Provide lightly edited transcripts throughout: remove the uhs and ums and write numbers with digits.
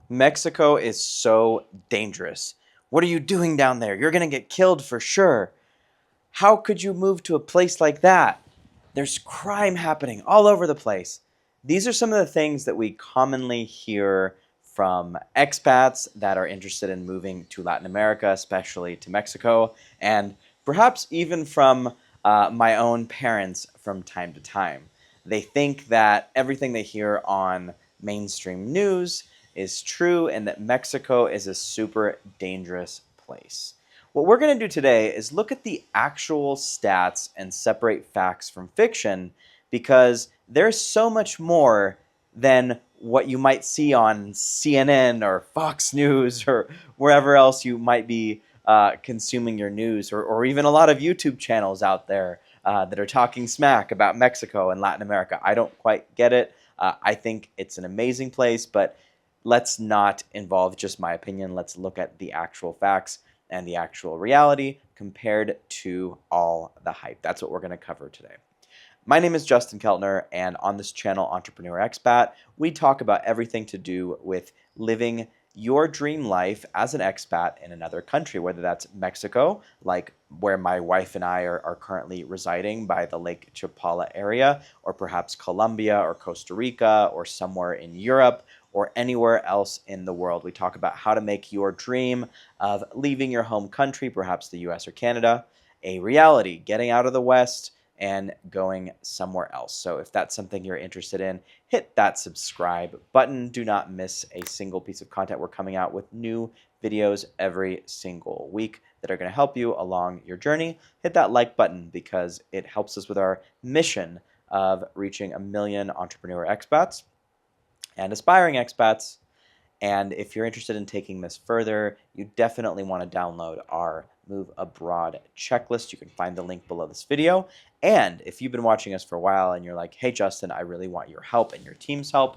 Mexico is so dangerous. What are you doing down there? You're going to get killed for sure. How could you move to a place like that? There's crime happening all over the place. These are some of the things that we commonly hear from expats that are interested in moving to Latin America, especially to Mexico, and perhaps even from my own parents from time to time. They think that everything they hear on mainstream news is true and that Mexico is a super dangerous place. What we're going to do today is look at the actual stats and separate facts from fiction because there's so much more than what you might see on CNN or Fox News or wherever else you might be consuming your news, or even a lot of YouTube channels out there that are talking smack about Mexico and Latin America. I don't quite get it. I think it's an amazing place, but let's not involve just my opinion. Let's look at the actual facts and the actual reality compared to all the hype. That's what we're going to cover today. My name is Justin Keltner, and on this channel, Entrepreneur Expat, we talk about everything to do with living your dream life as an expat in another country, whether that's Mexico, like where my wife and I are currently residing by the Lake Chapala area, or perhaps Colombia or Costa Rica or somewhere in Europe or anywhere else in the world. We talk about how to make your dream of leaving your home country, perhaps the US or Canada, a reality, getting out of the West and going somewhere else. So if that's something you're interested in, hit that subscribe button. Do not miss a single piece of content. We're coming out with new videos every single week that are going to help you along your journey. Hit that like button because it helps us with our mission of reaching 1 million entrepreneur expats and aspiring expats. And if you're interested in taking this further, you definitely want to download our Move Abroad checklist. You can find the link below this video. And if you've been watching us for a while and you're like, hey, Justin, I really want your help and your team's help,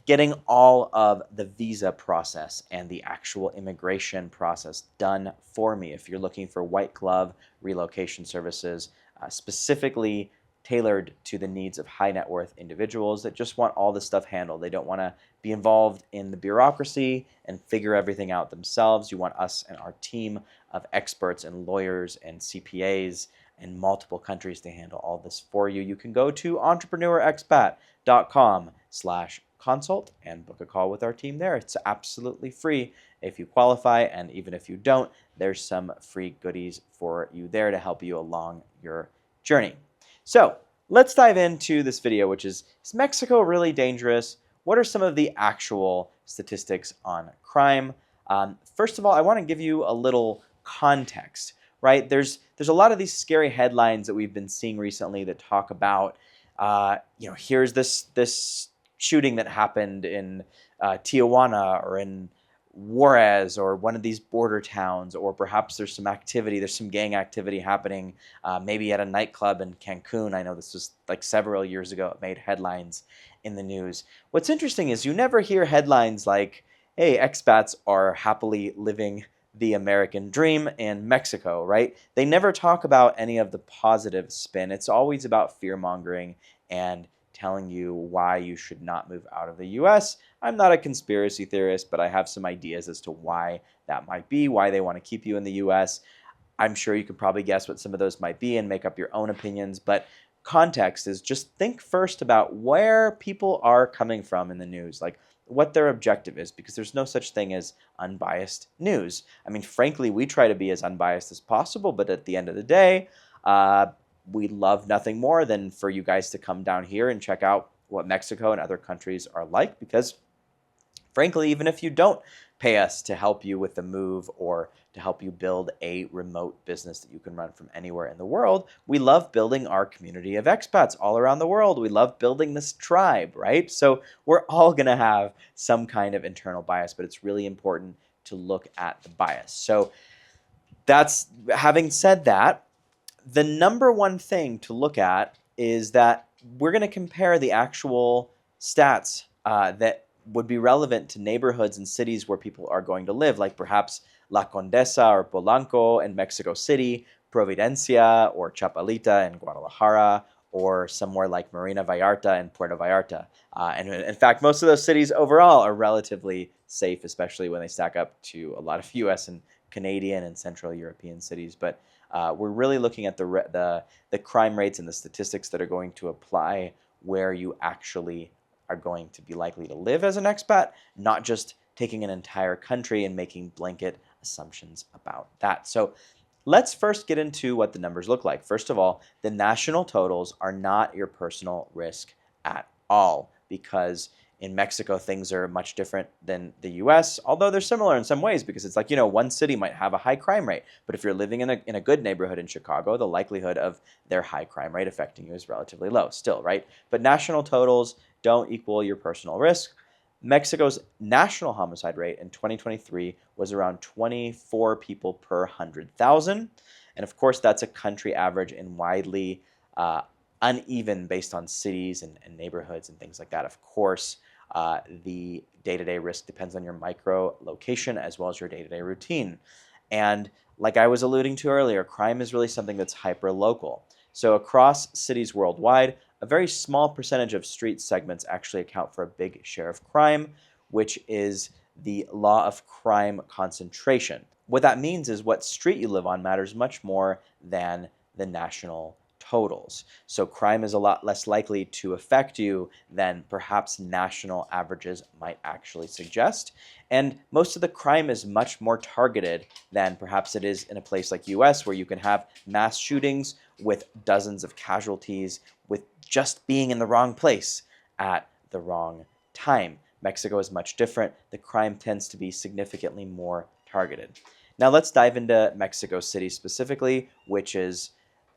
getting all of the visa process and the actual immigration process done for me. If you're looking for white glove relocation services, specifically tailored to the needs of high net worth individuals that just want all this stuff handled. They don't want to be involved in the bureaucracy and figure everything out themselves. You want us and our team of experts and lawyers and CPAs in multiple countries to handle all this for you. You can go to entrepreneurexpat.com/consult and book a call with our team there. It's absolutely free if you qualify, and even if you don't, there's some free goodies for you there to help you along your journey. So let's dive into this video, which is Mexico really dangerous? What are some of the actual statistics on crime? First of all, I want to give you a little context, right? There's a lot of these scary headlines that we've been seeing recently that talk about, here's this shooting that happened in Tijuana or in Juarez or one of these border towns, or perhaps there's some gang activity happening, maybe at a nightclub in Cancun. I know this was like several years ago. It made headlines in the news. What's interesting is you never hear headlines like, hey, expats are happily living the American dream in Mexico, right? They never talk about any of the positive spin. It's always about fear-mongering and telling you why you should not move out of the US. I'm not a conspiracy theorist, but I have some ideas as to why that might be, why they want to keep you in the US. I'm sure you could probably guess what some of those might be and make up your own opinions, but context is just think first about where people are coming from in the news, like what their objective is, because there's no such thing as unbiased news. I mean, frankly, we try to be as unbiased as possible, but at the end of the day, we love nothing more than for you guys to come down here and check out what Mexico and other countries are like, because frankly, even if you don't pay us to help you with the move or to help you build a remote business that you can run from anywhere in the world, we love building our community of expats all around the world. We love building this tribe, right? So we're all going to have some kind of internal bias, but it's really important to look at the bias. So that's, having said that, the number one thing to look at is that we're going to compare the actual stats that would be relevant to neighborhoods and cities where people are going to live, like perhaps La Condesa or Polanco in Mexico City, Providencia or Chapalita in Guadalajara, or somewhere like Marina Vallarta and Puerto Vallarta. And in fact, most of those cities overall are relatively safe, especially when they stack up to a lot of US and Canadian and Central European cities. But we're really looking at the crime rates and the statistics that are going to apply where you actually are going to be likely to live as an expat, not just taking an entire country and making blanket assumptions about that. So let's first get into what the numbers look like. First of all, the national totals are not your personal risk at all, because in Mexico, things are much different than the US, although they're similar in some ways, because it's like, one city might have a high crime rate, but if you're living in a good neighborhood in Chicago, the likelihood of their high crime rate affecting you is relatively low still, right? But national totals don't equal your personal risk. Mexico's national homicide rate in 2023 was around 24 people per 100,000. And of course, that's a country average and widely uneven based on cities and neighborhoods and things like that. Of course, the day-to-day risk depends on your micro location as well as your day-to-day routine. And like I was alluding to earlier, crime is really something that's hyper-local. So across cities worldwide, a very small percentage of street segments actually account for a big share of crime, which is the law of crime concentration. What that means is what street you live on matters much more than the national totals. So crime is a lot less likely to affect you than perhaps national averages might actually suggest. And most of the crime is much more targeted than perhaps it is in a place like US, where you can have mass shootings with dozens of casualties with just being in the wrong place at the wrong time. Mexico is much different. The crime tends to be significantly more targeted. Now let's dive into Mexico City specifically, which is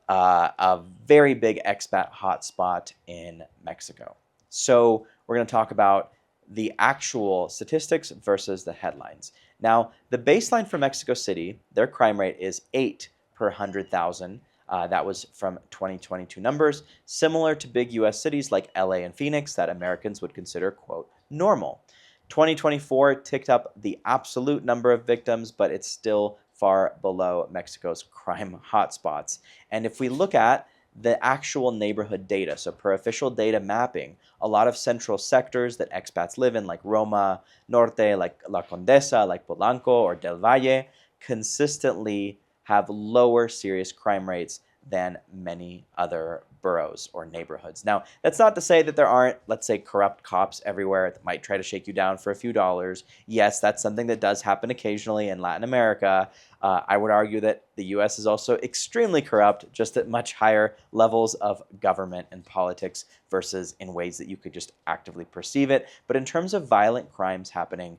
a very big expat hotspot in Mexico. So we're going to talk about the actual statistics versus the headlines. Now, the baseline for Mexico City, their crime rate is 8 per 100,000. That was from 2022 numbers, similar to big US cities like LA and Phoenix that Americans would consider, quote, normal. 2024 ticked up the absolute number of victims, but it's still far below Mexico's crime hotspots. And if we look at the actual neighborhood data, so per official data mapping, a lot of central sectors that expats live in, like Roma Norte, like La Condesa, like Polanco or Del Valle, consistently have lower serious crime rates than many other boroughs or neighborhoods. Now, that's not to say that there aren't, let's say, corrupt cops everywhere that might try to shake you down for a few dollars. Yes, that's something that does happen occasionally in Latin America. I would argue that the US is also extremely corrupt, just at much higher levels of government and politics versus in ways that you could just actively perceive it. But in terms of violent crimes happening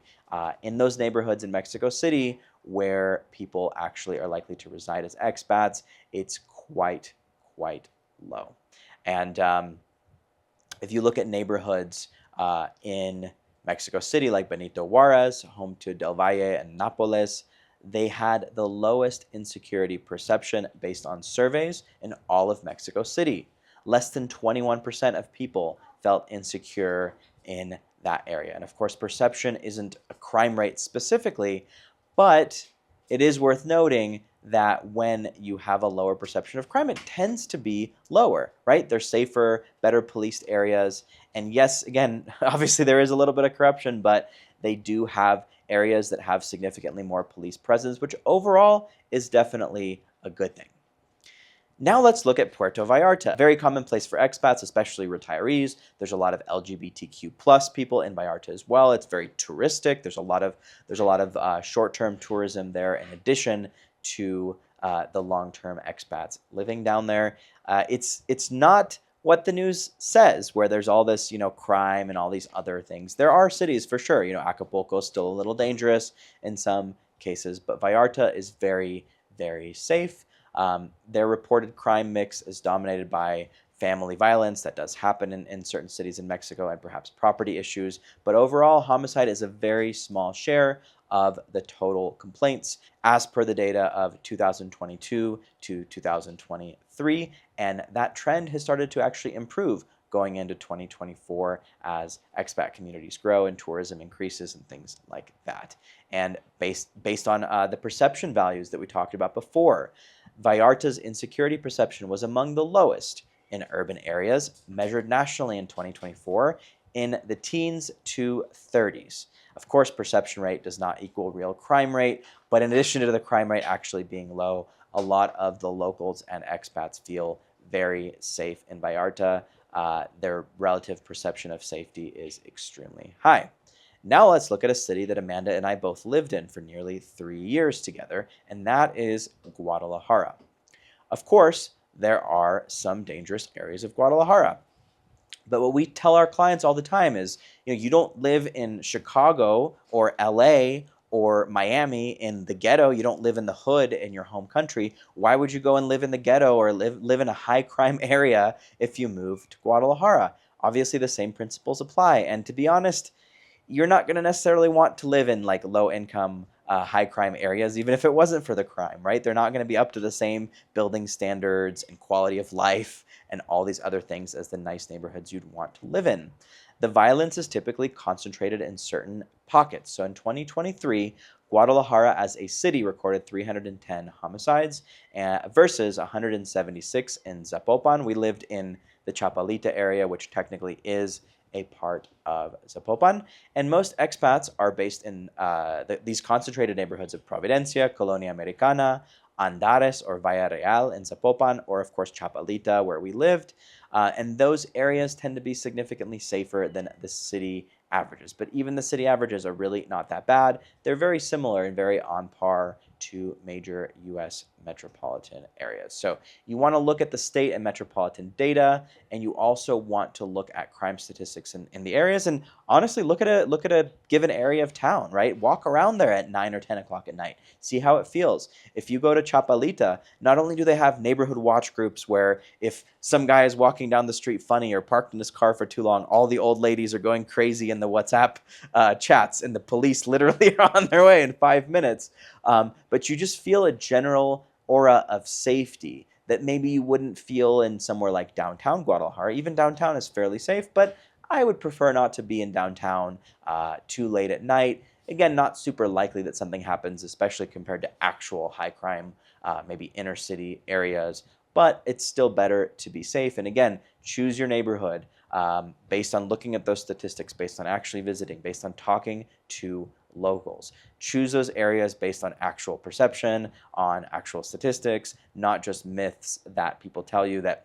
in those neighborhoods in Mexico City, where people actually are likely to reside as expats, it's quite low. And if you look at neighborhoods in Mexico City, like Benito Juarez, home to Del Valle and Nápoles, they had the lowest insecurity perception based on surveys in all of Mexico City. Less than 21% of people felt insecure in that area. And of course, perception isn't a crime rate specifically, but it is worth noting that when you have a lower perception of crime, it tends to be lower, right? They're safer, better policed areas. And yes, again, obviously there is a little bit of corruption, but they do have areas that have significantly more police presence, which overall is definitely a good thing. Now let's look at Puerto Vallarta. Very common place for expats, especially retirees. There's a lot of LGBTQ plus people in Vallarta as well. It's very touristic. There's a lot of short-term tourism there, in addition to the long-term expats living down there. It's not what the news says, where there's all this crime and all these other things. There are cities for sure. Acapulco is still a little dangerous in some cases, but Vallarta is very, very safe. Their reported crime mix is dominated by family violence. That does happen in certain cities in Mexico, and perhaps property issues. But overall, homicide is a very small share of the total complaints as per the data of 2022 to 2023. And that trend has started to actually improve going into 2024 as expat communities grow and tourism increases and things like that. And based on the perception values that we talked about before, Vallarta's insecurity perception was among the lowest in urban areas, measured nationally in 2024, in the teens to 30s. Of course, perception rate does not equal real crime rate, but in addition to the crime rate actually being low, a lot of the locals and expats feel very safe in Vallarta. Their relative perception of safety is extremely high. Now let's look at a city that Amanda and I both lived in for nearly 3 years together, and that is Guadalajara. Of course, there are some dangerous areas of Guadalajara. But what we tell our clients all the time is, you don't live in Chicago or LA or Miami in the ghetto. You don't live in the hood in your home country. Why would you go and live in the ghetto or live in a high crime area if you move to Guadalajara? Obviously, the same principles apply. And to be honest, you're not going to necessarily want to live in like low income, high crime areas, even if it wasn't for the crime, right? They're not going to be up to the same building standards and quality of life and all these other things as the nice neighborhoods you'd want to live in. The violence is typically concentrated in certain pockets. So in 2023, Guadalajara as a city recorded 310 homicides versus 176 in Zapopan. We lived in the Chapalita area, which technically is a part of Zapopan. And most expats are based in these concentrated neighborhoods of Providencia, Colonia Americana, Andares or Villarreal in Zapopan, or of course Chapalita, where we lived. And those areas tend to be significantly safer than the city averages. But even the city averages are really not that bad. They're very similar and very on par to major U.S. metropolitan areas. So you want to look at the state and metropolitan data, and you also want to look at crime statistics in the areas, and honestly look at a given area of town, right? Walk around there at 9 or 10 o'clock at night. See how it feels. If you go to Chapalita, not only do they have neighborhood watch groups where if some guy is walking down the street funny or parked in his car for too long, all the old ladies are going crazy in the WhatsApp chats, and the police literally are on their way in 5 minutes. But you just feel a general aura of safety that maybe you wouldn't feel in somewhere like downtown Guadalajara. Even downtown is fairly safe, but I would prefer not to be in downtown too late at night. Again, not super likely that something happens, especially compared to actual high crime, maybe inner city areas, but it's still better to be safe. And again, choose your neighborhood based on looking at those statistics, based on actually visiting, based on talking to locals. Choose those areas based on actual perception, on actual statistics, not just myths that people tell you that,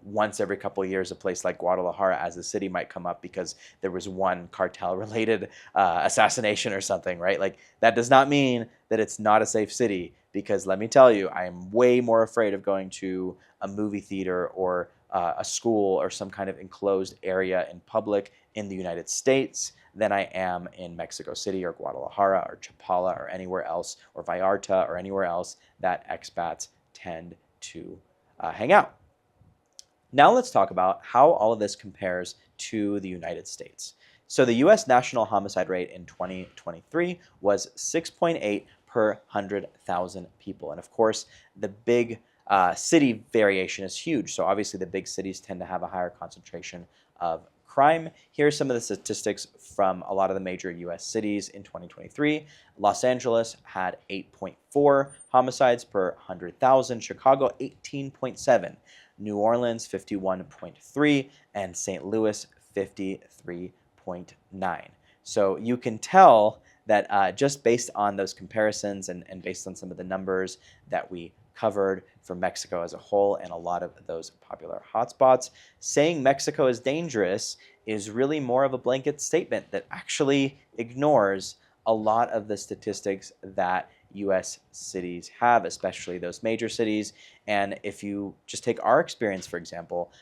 once every couple of years, a place like Guadalajara as a city might come up because there was one cartel-related assassination or something, right? Like, that does not mean that it's not a safe city, because let me tell you, I am way more afraid of going to a movie theater or a school or some kind of enclosed area in public in the United States than I am in Mexico City or Guadalajara or Chapala or anywhere else, or Vallarta or anywhere else that expats tend to hang out. Now let's talk about how all of this compares to the United States. So the U.S. national homicide rate in 2023 was 6.8 per 100,000 people. And of course, the big city variation is huge. So obviously the big cities tend to have a higher concentration of crime. Here are some of the statistics from a lot of the major U.S. cities in 2023. Los Angeles had 8.4 homicides per 100,000, Chicago 18.7, New Orleans 51.3, and St. Louis 53.9. So you can tell that just based on those comparisons and based on some of the numbers that we covered for Mexico as a whole and a lot of those popular hotspots, saying Mexico is dangerous is really more of a blanket statement that actually ignores a lot of the statistics that U.S. cities have, especially those major cities. And if you just take our experience, for example,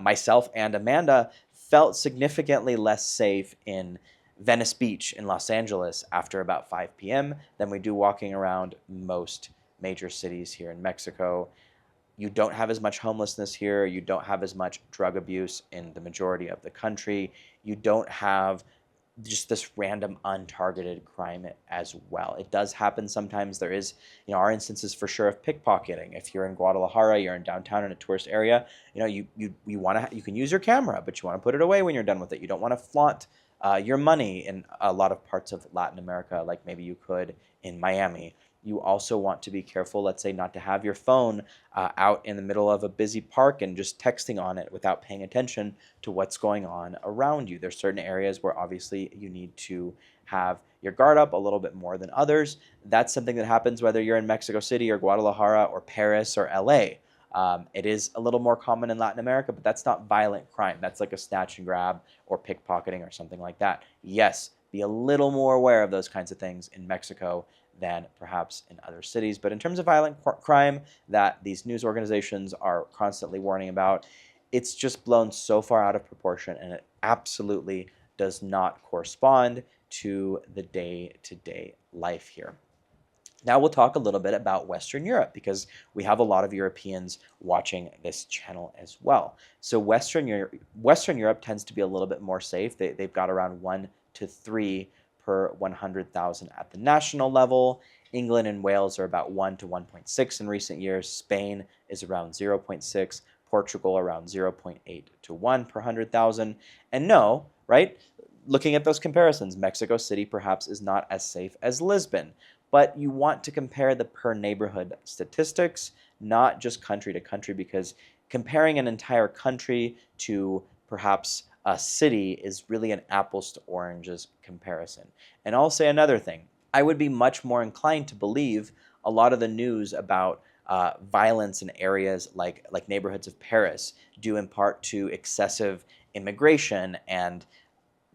myself and Amanda felt significantly less safe in Venice Beach in Los Angeles after about 5 p.m. than we do walking around most major cities here in Mexico. You don't have as much homelessness here. You don't have as much drug abuse in the majority of the country. You don't have just this random untargeted crime as well. It does happen sometimes. There is, our instances for sure of pickpocketing. If you're in Guadalajara, you're in downtown in a tourist area, you can use your camera, but you want to put it away when you're done with it. You don't want to flaunt your money in a lot of parts of Latin America, like maybe you could in Miami. You also want to be careful, let's say, not to have your phone out in the middle of a busy park and just texting on it without paying attention to what's going on around you. There's certain areas where obviously you need to have your guard up a little bit more than others. That's something that happens whether you're in Mexico City or Guadalajara or Paris or LA. It is a little more common in Latin America, but that's not violent crime. That's like a snatch and grab or pickpocketing or something like that. Yes, be a little more aware of those kinds of things in Mexico than perhaps in other cities. But in terms of violent crime that these news organizations are constantly warning about, it's just blown so far out of proportion, and it absolutely does not correspond to the day-to-day life here. Now we'll talk a little bit about Western Europe, because we have a lot of Europeans watching this channel as well. So Western Europe tends to be a little bit more safe. They've got around 1 to 3 per 100,000 at the national level. England and Wales are about 1 to 1.6 in recent years. Spain is around 0.6. Portugal around 0.8 to 1 per 100,000. And no, right? Looking at those comparisons, Mexico City perhaps is not as safe as Lisbon. But you want to compare the per neighborhood statistics, not just country to country, because comparing an entire country to perhaps a city is really an apples to oranges comparison. And I'll say another thing. I would be much more inclined to believe a lot of the news about violence in areas like neighborhoods of Paris due in part to excessive immigration and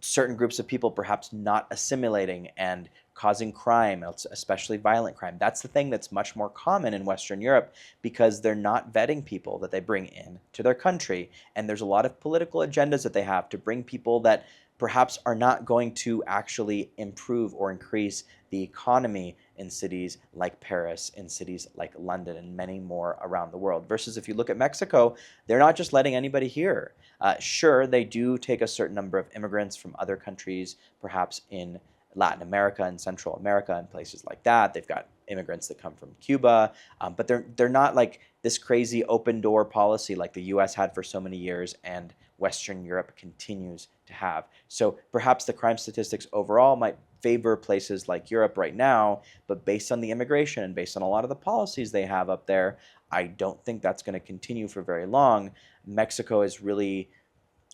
certain groups of people perhaps not assimilating and causing crime, especially violent crime. That's the thing that's much more common in Western Europe, because they're not vetting people that they bring in to their country. And there's a lot of political agendas that they have to bring people that perhaps are not going to actually improve or increase the economy in cities like Paris, in cities like London, and many more around the world. Versus if you look at Mexico, they're not just letting anybody here. Sure, they do take a certain number of immigrants from other countries, perhaps in Latin America and Central America and places like that. They've got immigrants that come from Cuba, but they're not like this crazy open door policy like the U.S. had for so many years and Western Europe continues to have. So perhaps the crime statistics overall might favor places like Europe right now, but based on the immigration and based on a lot of the policies they have up there, I don't think that's going to continue for very long. Mexico is really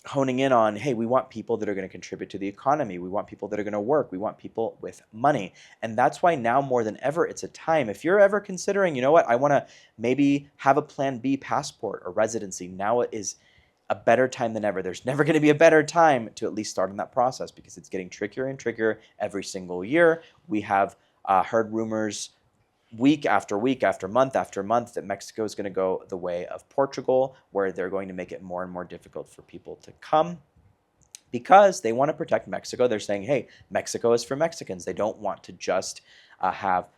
honing in on, hey, we want people that are going to contribute to the economy. We want people that are going to work. We want people with money. And that's why now more than ever, it's a time. If you're ever considering, you know what, I want to maybe have a Plan B passport or residency, now it is a better time than ever. There's never going to be a better time to at least start on that process, because it's getting trickier and trickier every single year. We have heard rumors week after week after month that Mexico is going to go the way of Portugal, where they're going to make it more and more difficult for people to come because they want to protect Mexico. They're saying, hey, Mexico is for Mexicans. They don't want to just have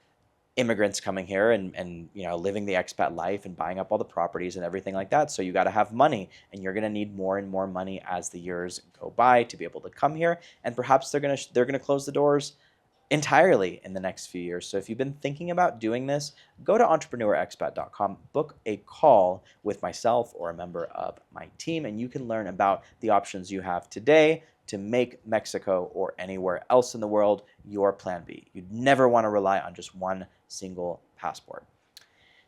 immigrants coming here and living the expat life and buying up all the properties and everything like that. So you got to have money, and you're going to need more and more money as the years go by to be able to come here. And perhaps they're going to close the doors entirely in the next few years. So if you've been thinking about doing this, go to entrepreneurexpat.com, book a call with myself or a member of my team, and you can learn about the options you have today to make Mexico or anywhere else in the world your plan B. You'd never want to rely on just one single passport.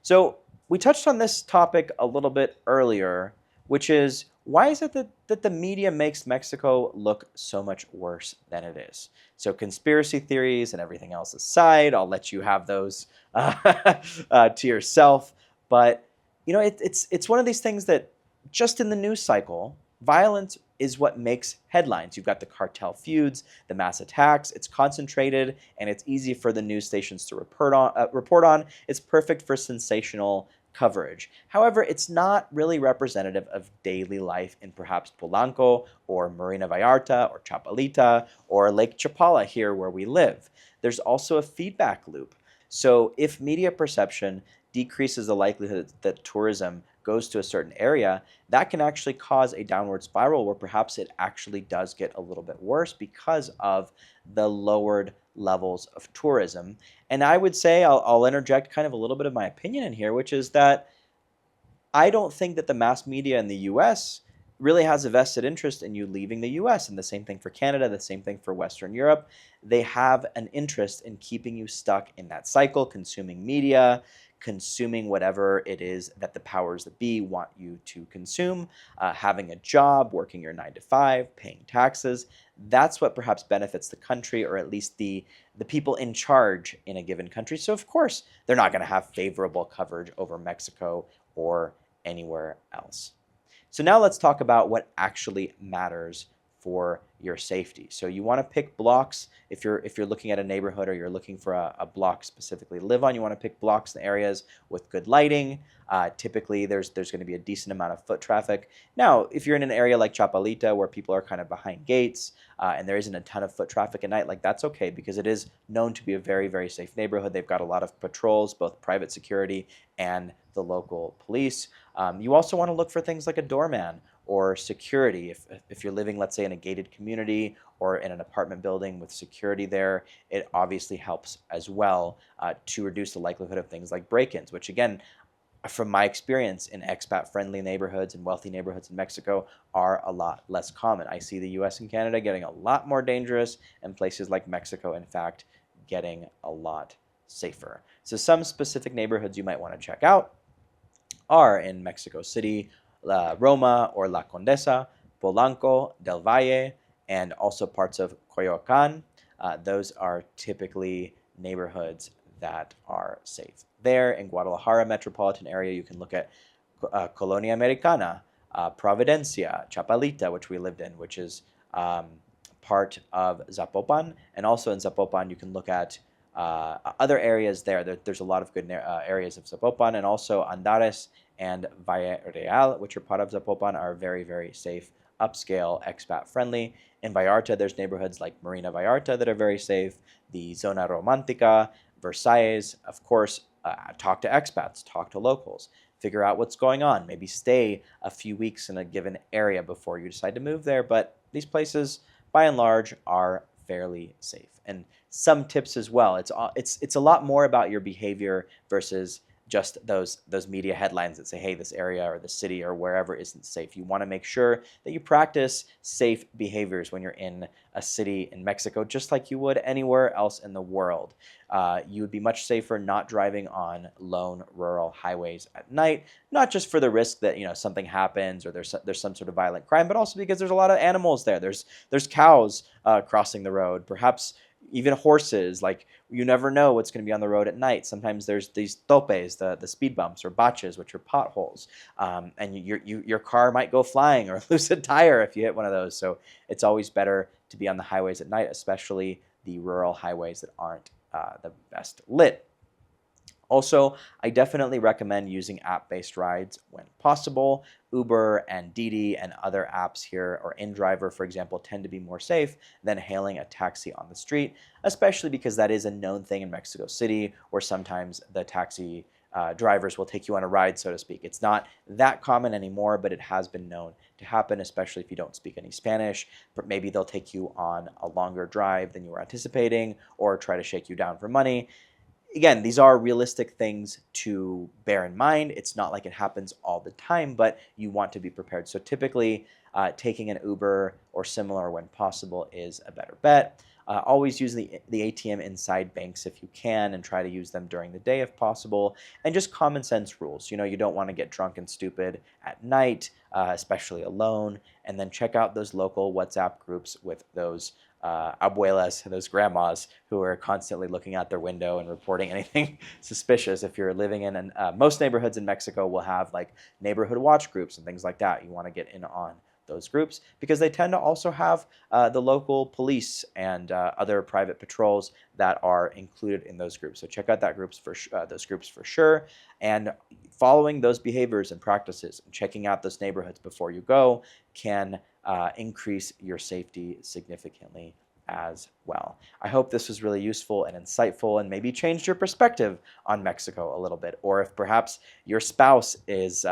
So we touched on this topic a little bit earlier, which is, why is it that the media makes Mexico look so much worse than it is? So conspiracy theories and everything else aside, I'll let you have those to yourself. But it's one of these things that just in the news cycle, violence is what makes headlines. You've got the cartel feuds, the mass attacks. It's concentrated, and it's easy for the news stations to report on. It's perfect for sensational coverage. However, it's not really representative of daily life in perhaps Polanco or Marina Vallarta or Chapalita or Lake Chapala here where we live. There's also a feedback loop. So if media perception decreases the likelihood that tourism goes to a certain area, that can actually cause a downward spiral where perhaps it actually does get a little bit worse because of the lowered levels of tourism. And I would say, I'll interject kind of a little bit of my opinion in here, which is that I don't think that the mass media in the US really has a vested interest in you leaving the US, and the same thing for Canada, the same thing for Western Europe. They have an interest in keeping you stuck in that cycle, consuming media, consuming whatever it is that the powers that be want you to consume, having a job, working your 9 to 5, paying taxes. That's what perhaps benefits the country, or at least the people in charge in a given country. So of course, they're not going to have favorable coverage over Mexico or anywhere else. So now let's talk about what actually matters for your safety. So you want to pick blocks if you're looking at a neighborhood, or you're looking for a block specifically to live on. You want to pick blocks in areas with good lighting. Typically, there's going to be a decent amount of foot traffic. Now, if you're in an area like Chapalita where people are kind of behind gates, and there isn't a ton of foot traffic at night, like that's okay, because it is known to be a very, very safe neighborhood. They've got a lot of patrols, both private security and the local police. You also want to look for things like a doorman or security. If you're living, let's say, in a gated community or in an apartment building with security there, it obviously helps as well to reduce the likelihood of things like break-ins, which again, from my experience in expat-friendly neighborhoods and wealthy neighborhoods in Mexico, are a lot less common. I see the US and Canada getting a lot more dangerous, and places like Mexico, in fact, getting a lot safer. So some specific neighborhoods you might want to check out are in Mexico City, Roma or La Condesa, Polanco, Del Valle, and also parts of Coyoacan. Those are typically neighborhoods that are safe. There in Guadalajara metropolitan area, you can look at Colonia Americana, Providencia, Chapalita, which we lived in, which is part of Zapopan. And also in Zapopan, you can look at other areas there. There's a lot of good areas of Zapopan, and also Andares and Valle Real, which are part of Zapopan, are very, very safe, upscale, expat friendly. In Vallarta, there's neighborhoods like Marina Vallarta that are very safe, the Zona Romantica, Versailles. Of course, talk to expats, talk to locals, figure out what's going on, maybe stay a few weeks in a given area before you decide to move there. But these places, by and large, are fairly safe. And some tips as well. It's a lot more about your behavior versus just those media headlines that say, hey, this area or the city or wherever isn't safe. You want to make sure that you practice safe behaviors when you're in a city in Mexico, just like you would anywhere else in the world. You would be much safer not driving on lone rural highways at night, not just for the risk that something happens or there's some sort of violent crime, but also because there's a lot of animals there. There's cows crossing the road, perhaps even horses. Like, you never know what's going to be on the road at night. Sometimes there's these topes, the speed bumps, or baches, which are potholes, and your car might go flying or lose a tire if you hit one of those. So it's always better to be on the highways at night, especially the rural highways that aren't the best lit. Also, I definitely recommend using app-based rides when possible. Uber and Didi and other apps here, or InDriver, for example, tend to be more safe than hailing a taxi on the street, especially because that is a known thing in Mexico City, where sometimes the taxi drivers will take you on a ride, so to speak. It's not that common anymore, but it has been known to happen, especially if you don't speak any Spanish. But maybe they'll take you on a longer drive than you were anticipating, or try to shake you down for money. Again, these are realistic things to bear in mind. It's not like it happens all the time, but you want to be prepared. So typically, taking an Uber or similar when possible is a better bet. Always use the ATM inside banks if you can, and try to use them during the day if possible. And just common sense rules. You don't want to get drunk and stupid at night, especially alone. And then check out those local WhatsApp groups with those abuelas, those grandmas who are constantly looking out their window and reporting anything suspicious. If you're living in most neighborhoods in Mexico will have like neighborhood watch groups and things like that. You want to get in on those groups because they tend to also have the local police and other private patrols that are included in those groups. So check out those groups for sure. And following those behaviors and practices and checking out those neighborhoods before you go can increase your safety significantly as well. I hope this was really useful and insightful, and maybe changed your perspective on Mexico a little bit. Or if perhaps your spouse is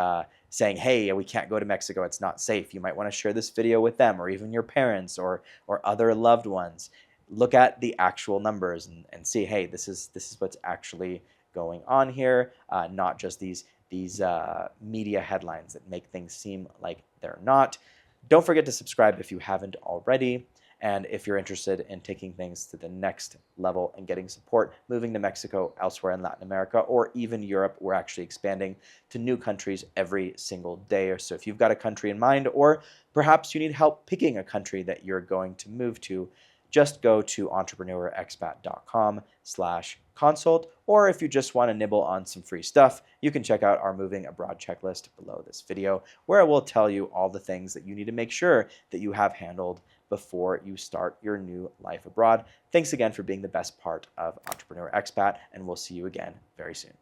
saying, hey, we can't go to Mexico, it's not safe, you might want to share this video with them, or even your parents or other loved ones. Look at the actual numbers and see, hey, this is what's actually going on here, not just these these media headlines that make things seem like they're not. Don't forget to subscribe if you haven't already. And if you're interested in taking things to the next level and getting support, moving to Mexico, elsewhere in Latin America, or even Europe, we're actually expanding to new countries every single day. So if you've got a country in mind, or perhaps you need help picking a country that you're going to move to, just go to entrepreneurexpat.com/consult, or if you just want to nibble on some free stuff, you can check out our moving abroad checklist below this video, where I will tell you all the things that you need to make sure that you have handled before you start your new life abroad. Thanks again for being the best part of Entrepreneur Expat, and we'll see you again very soon.